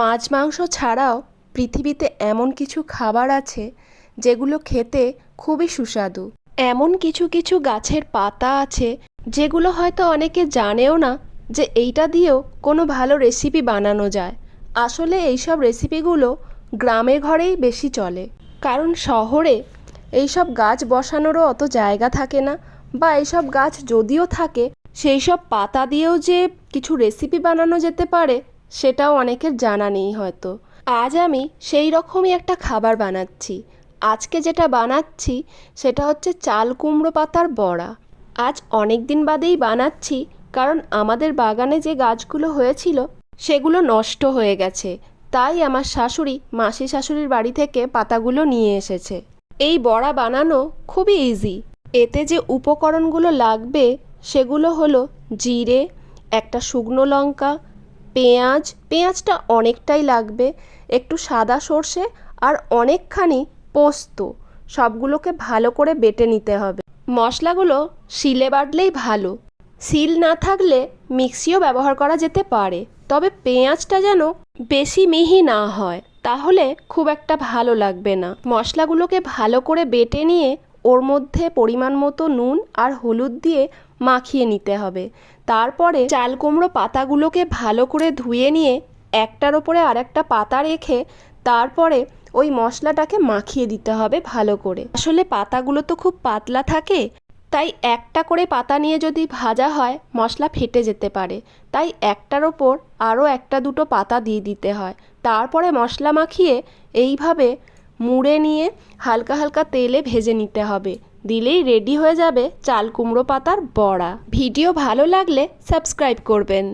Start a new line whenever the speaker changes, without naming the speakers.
মাছ মাংস ছাড়াও পৃথিবীতে এমন কিছু খাবার আছে যেগুলো খেতে খুবই সুস্বাদু। এমন কিছু কিছু গাছের পাতা আছে যেগুলো হয়তো অনেকে জানেও না যে এইটা দিয়েও কোনো ভালো রেসিপি বানানো যায়। আসলে এইসব রেসিপিগুলো গ্রামের ঘরেই বেশি চলে, কারণ শহরে এইসব গাছ বসানোরও অত জায়গা থাকে না, বা এইসব গাছ যদিও থাকে সেই সব পাতা দিয়েও যে কিছু রেসিপি বানানো যেতে পারে সেটাও অনেকের জানা নেই হয়তো। আজ আমি সেই রকমই একটা খাবার বানাচ্ছি। আজকে যেটা বানাচ্ছি সেটা হচ্ছে চাল কুমড়ো পাতার বড়া। আজ অনেক দিন বাদেই বানাচ্ছি, কারণ আমাদের বাগানে যে গাছগুলো হয়েছিল সেগুলো নষ্ট হয়ে গেছে, তাই আমার শাশুড়ি মাসি শাশুড়ির বাড়ি থেকে পাতাগুলো নিয়ে এসেছে। এই বড়া বানানো খুবই ইজি। এতে যে উপকরণগুলো লাগবে সেগুলো হলো জিরে, একটা শুকনো লঙ্কা, পেঁয়াজটা অনেকটাই লাগবে, একটু সাদা সর্ষে আর অনেকখানি পোস্ত। সবগুলোকে ভালো করে বেটে নিতে হবে। মশলাগুলো শিলে বাটলেই ভালো, শিল না থাকলে মিক্সিও ব্যবহার করা যেতে পারে, তবে পেঁয়াজটা যেন বেশি মিহি না হয়, তাহলে খুব একটা ভালো লাগবে না। মশলাগুলোকে ভালো করে বেটে নিয়ে ওর মধ্যে পরিমাণ মতো নুন আর হলুদ দিয়ে মাখিয়ে নিতে হবে। তারপরে চাল কুমড়ো পাতাগুলোকে ভালো করে ধুয়ে নিয়ে একটার ওপরে আরেকটা পাতা রেখে তারপরে ওই মশলাটাকে মাখিয়ে দিতে হবে ভালো করে। আসলে পাতাগুলো তো খুব পাতলা থাকে, তাই একটা করে পাতা নিয়ে যদি ভাজা হয় মশলা ফেটে যেতে পারে, তাই একটার ওপর আরও একটা দুটো পাতা দিয়ে দিতে হয়। তারপরে মশলা মাখিয়ে এইভাবে মুড়ে নিয়ে হালকা হালকা তেলে ভেজে নিতে হবে। দিলেই রেডি হয়ে যাবে চাল কুমড়ো পাতার বড়া। ভিডিও ভালো লাগলে সাবস্ক্রাইব করবেন।